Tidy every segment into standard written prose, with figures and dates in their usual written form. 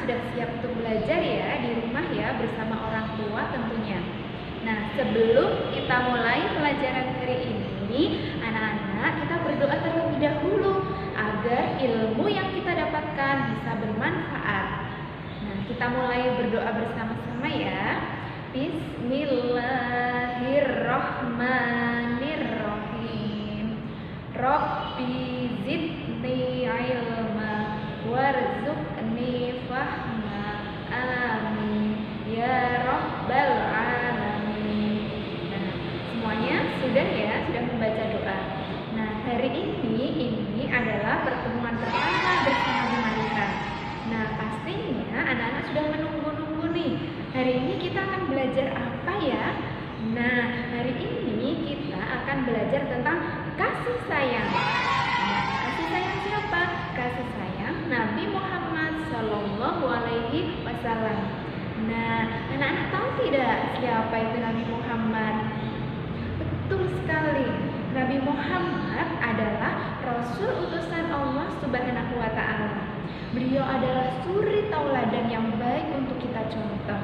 sudah siap untuk belajar ya di rumah ya bersama orang tua tentunya. Nah, sebelum kita mulai pelajaran hari ini, anak-anak kita berdoa terlebih dahulu agar ilmu yang kita dapatkan bisa bermanfaat. Nah, kita mulai berdoa bersama-sama ya. Bismillahirrahmanirrahim. Rabbi zidni ilma warzuqni fahma. Amin ya rabbal alamin. Nah, semuanya sudah ya, sudah membaca doa. Nah, hari ini adalah pertemuan pertama bersama Bu Malika. Nah, pastinya anak-anak sudah menunggu-nunggu nih. Hari ini kita akan belajar apa ya? Nah, hari ini kita akan belajar tentang kasih sayang. Nah, kasih sayang siapa? Kasih sayang Nabi Muhammad SAW. Nah, anak-anak tahu tidak siapa itu Nabi Muhammad? Betul sekali. Nabi Muhammad adalah Rasul utusan Allah Subhanahu wa Ta'ala. Beliau adalah suri tauladan yang baik untuk kita contoh.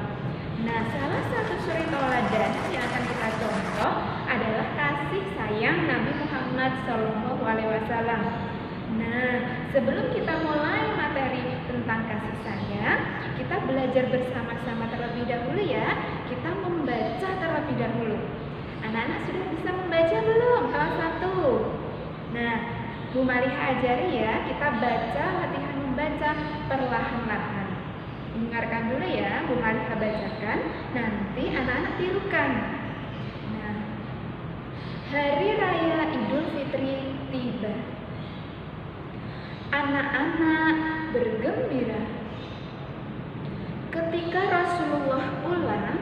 Nah, salah satu suri tauladan yang akan kita contoh adalah kasih sayang Nabi Muhammad SAW. Nah, sebelum kita mulai materi tentang kasih sayang, kita belajar bersama-sama terlebih dahulu ya. Kita membaca terlebih dahulu. Anak-anak sudah bisa membaca belum? Kelas 1. Nah, Bu Maliha ajari ya, kita baca, latihan membaca perlahan-lahan. Dengarkan dulu ya, Bu Maliha bacakan, nanti anak-anak tirukan. Nah, Hari Raya Idul Fitri tiba. Anak-anak bergembira. Ketika Rasulullah pulang,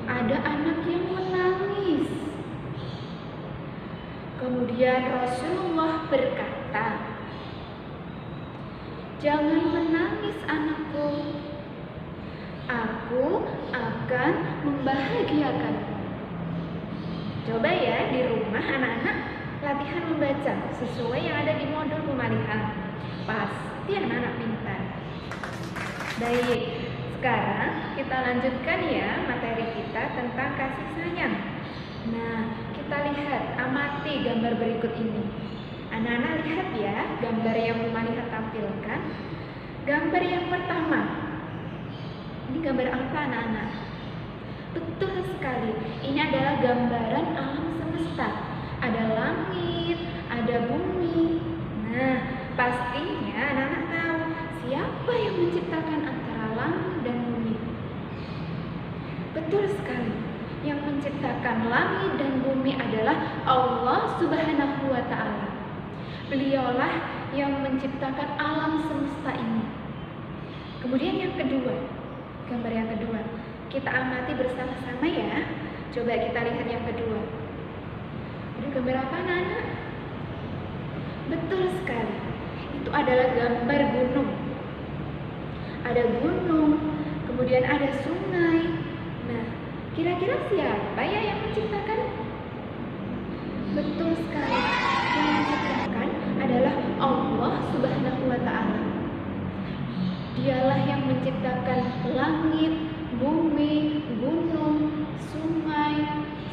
ada anak yang menangis. Kemudian Rasulullah berkata, "Jangan menangis anakku. Aku akan membahagiakanmu." Coba ya di rumah anak-anak latihan membaca sesuai yang ada di modul Bu Maliha. Pasti anak-anak pintar. Baik, sekarang kita lanjutkan ya materi kita tentang kasih sayang. Nah, kita lihat, amati gambar berikut ini. Anak-anak lihat ya gambar yang Bu Maliha tampilkan. Gambar yang pertama. Ini gambar apa anak-anak? Betul sekali, ini adalah gambaran alam semesta. Ada langit, ada bumi. Nah, pastinya anak-anak tahu siapa yang menciptakan antara langit dan bumi. Betul sekali, yang menciptakan langit dan bumi adalah Allah Subhanahu wa Ta'ala. Beliaulah yang menciptakan alam semesta ini. Kemudian yang kedua, gambar yang kedua, kita amati bersama-sama ya. Coba kita lihat yang kedua. Ini gambar apa anak-anak? Betul sekali, itu adalah gambar gunung. Ada gunung, kemudian ada sungai. Nah, kira-kira siapa ya yang menciptakan? Betul sekali, yang menciptakan adalah Allah Subhanahu wa Ta'ala. Dialah yang menciptakan langit, bumi, gunung, sungai,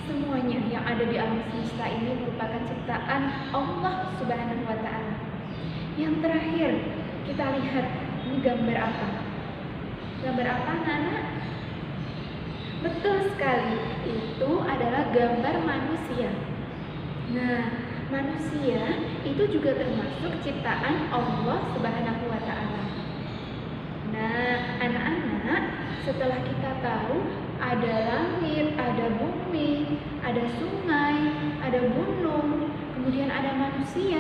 semuanya yang ada di alam semesta ini merupakan ciptaan Allah Subhanahu wa Ta'ala. Yang terakhir, kita lihat ini gambar apa? Gambar apa anak-anak? Betul sekali, itu adalah gambar manusia. Nah, manusia itu juga termasuk ciptaan Allah Subhanahu wa Ta'ala. Nah, anak-anak, setelah kita tahu ada langit, ada bumi, ada sungai, ada gunung, kemudian ada manusia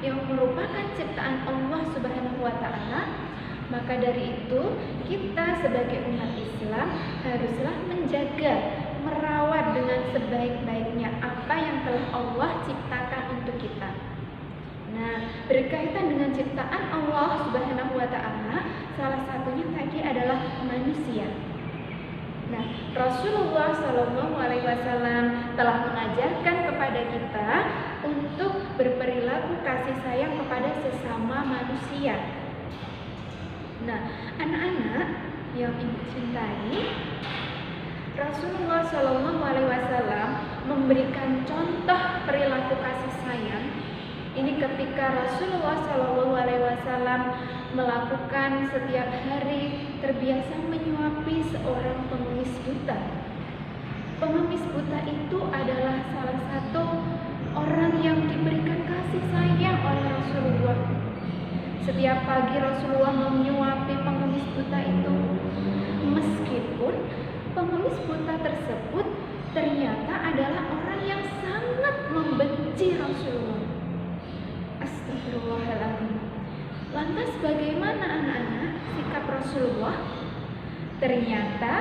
yang merupakan ciptaan Allah Subhanahu wa Ta'ala, maka dari itu kita sebagai umat Islam haruslah menjaga, merawat dengan sebaik-baiknya apa yang telah Allah ciptakan untuk kita. Nah, berkaitan dengan ciptaan Allah Subhanahu wa Ta'ala, salah satunya tadi adalah manusia. Nah, Rasulullah SAW telah mengajarkan kepada kita untuk berperilaku kasih sayang kepada sesama manusia. Nah, anak-anak yang ibu cintai, Rasulullah Shallallahu Alaihi Wasallam memberikan contoh perilaku kasih sayang. Ini ketika Rasulullah Shallallahu Alaihi Wasallam melakukan setiap hari terbiasa menyuapi seorang pengemis buta. Pengemis buta itu adalah salah satu orang yang diberikan kasih sayang oleh Rasulullah. Setiap pagi Rasulullah menyuapi pengemis buta itu, meskipun pengemis buta tersebut ternyata adalah orang yang sangat membenci Rasulullah. Astagfirullahaladzim. Lantas bagaimana anak-anak sikap Rasulullah? Ternyata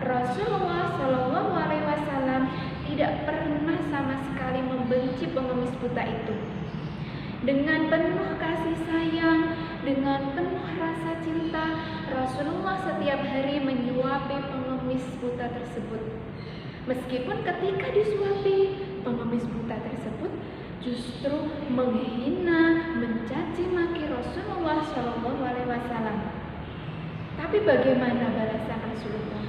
Rasulullah Shallallahu Alaihi Wasallam tidak pernah sama sekali membenci pengemis buta itu. Dengan penuh kasih sayang, dengan penuh rasa cinta, Rasulullah setiap hari menyuapi pengemis buta tersebut. Meskipun ketika disuapi, pengemis buta tersebut justru menghina, mencaci maki Rasulullah Shallallahu Alaihi Wasallam. Tapi bagaimana balasan Rasulullah?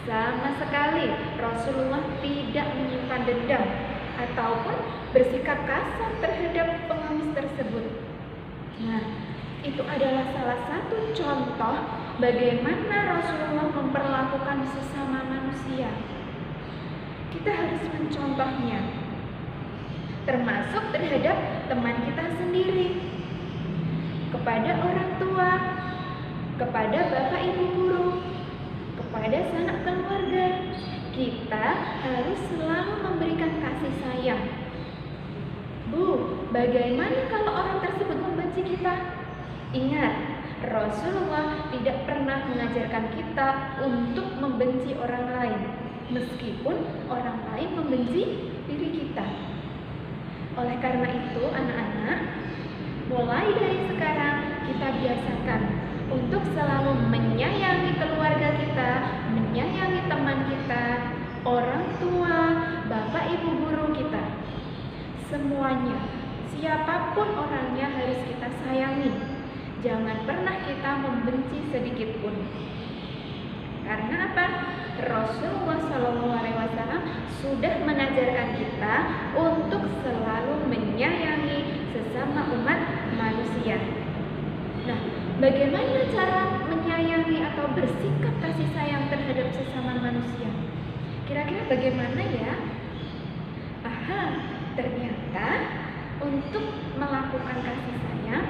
Sama sekali Rasulullah tidak menyimpan dendam ataupun bersikap kasar terhadap pengemis tersebut. Nah, itu adalah salah satu contoh bagaimana Rasulullah memperlakukan sesama manusia. Kita harus mencontohnya, termasuk terhadap teman kita sendiri, kepada orang tua, kepada bapak ibu guru, kepada sanak keluarga. Kita harus selalu memberikan kasih sayang. Bu, bagaimana kalau orang tersebut membenci kita? Ingat, Rasulullah tidak pernah mengajarkan kita untuk membenci orang lain, meskipun orang lain membenci diri kita. Oleh karena itu, anak-anak, mulai dari sekarang kita biasakan untuk selalu menyayangi keluarga kita, menyayangi teman kita, orang tua, bapak ibu guru kita. Semuanya, siapapun orangnya harus kita sayangi. Jangan pernah kita membenci sedikit pun. Karena apa? Rasulullah Shallallahu Alaihi Wasallam sudah mengajarkan kita untuk selalu menyayangi sesama umat manusia. Nah, bagaimana cara menyayangi atau bersikap kasih sayang terhadap sesama manusia? Kira-kira bagaimana ya? Aha, ternyata untuk melakukan kasih sayang,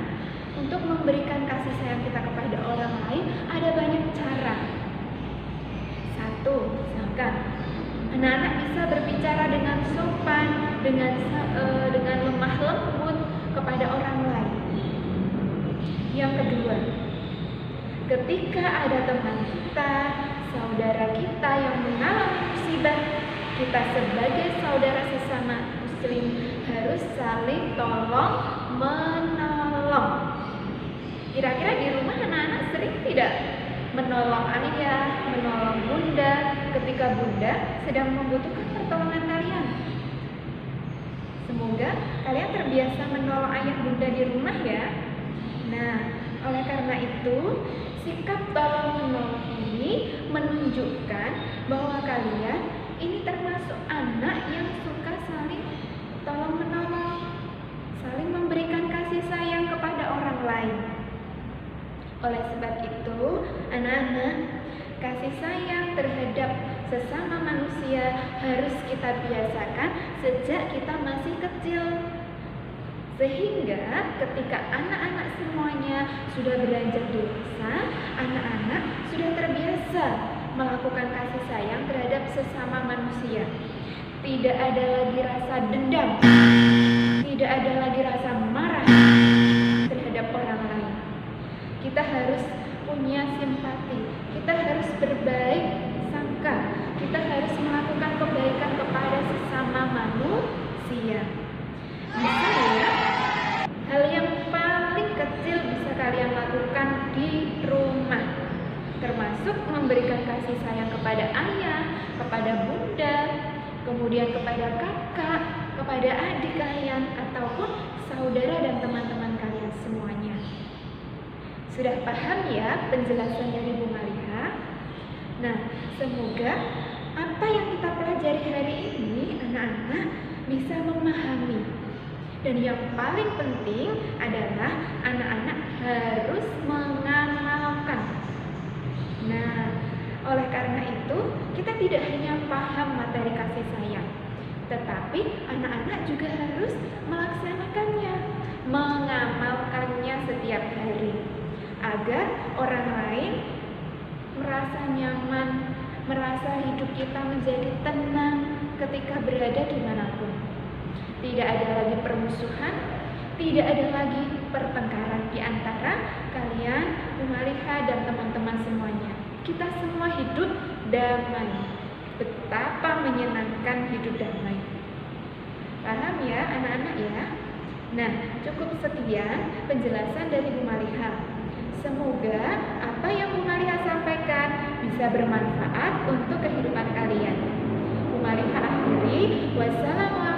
untuk memberikan kasih sayang kita kepada orang lain ada banyak cara. Satu, misalkan anak-anak bisa berbicara dengan sopan, dengan lemah lembut kepada orang lain. Yang kedua, ketika ada teman kita, saudara kita yang mengalami musibah, kita sebagai saudara sesama muslim harus saling tolong menolong. Kira-kira di rumah anak-anak sering tidak menolong ayah, menolong bunda ketika bunda sedang membutuhkan pertolongan kalian? Semoga kalian terbiasa menolong ayah bunda di rumah ya. Nah, oleh karena itu, sikap tolong-menolong ini menunjukkan bahwa kalian ini termasuk anak yang suka saling tolong-menolong, saling memberikan kasih sayang kepada orang lain. Oleh sebab itu, anak-anak, kasih sayang terhadap sesama manusia harus kita biasakan sejak kita masih kecil. Sehingga ketika anak-anak semuanya sudah beranjak dewasa, anak-anak sudah terbiasa melakukan kasih sayang terhadap sesama manusia. Tidak ada lagi rasa dendam, tidak ada lagi rasa marah terhadap orang lain. Kita harus punya simpati, kita harus berbaik sangka, kita harus melakukan kebaikan kepada sesama manusia. Misalnya, hal yang paling kecil bisa kalian lakukan di rumah, termasuk memberikan kasih sayang kepada ayah, kepada bunda, kemudian kepada kakak, kepada adik kalian, ataupun saudara dan teman-teman kalian semuanya. Sudah paham ya penjelasan dari Bu Maliha? Nah, semoga apa yang kita pelajari hari ini anak-anak bisa memahami. Dan yang paling penting adalah anak-anak harus mengamalkan. Nah, oleh karena itu kita tidak hanya paham materi kasih sayang, tetapi anak-anak juga harus melaksanakannya, mengamalkannya setiap hari, agar orang lain merasa nyaman, merasa hidup kita menjadi tenang ketika berada dimanapun. Tidak ada lagi permusuhan, tidak ada lagi pertengkaran di antara kalian, Bu Maliha dan teman-teman semuanya. Kita semua hidup damai. Betapa menyenangkan hidup damai. Paham ya anak-anak ya? Nah, cukup sekian penjelasan dari Bu Maliha. Semoga apa yang Bu Maliha sampaikan bisa bermanfaat untuk kehidupan kalian. Bu Maliha akhiri. Wassalamualaikum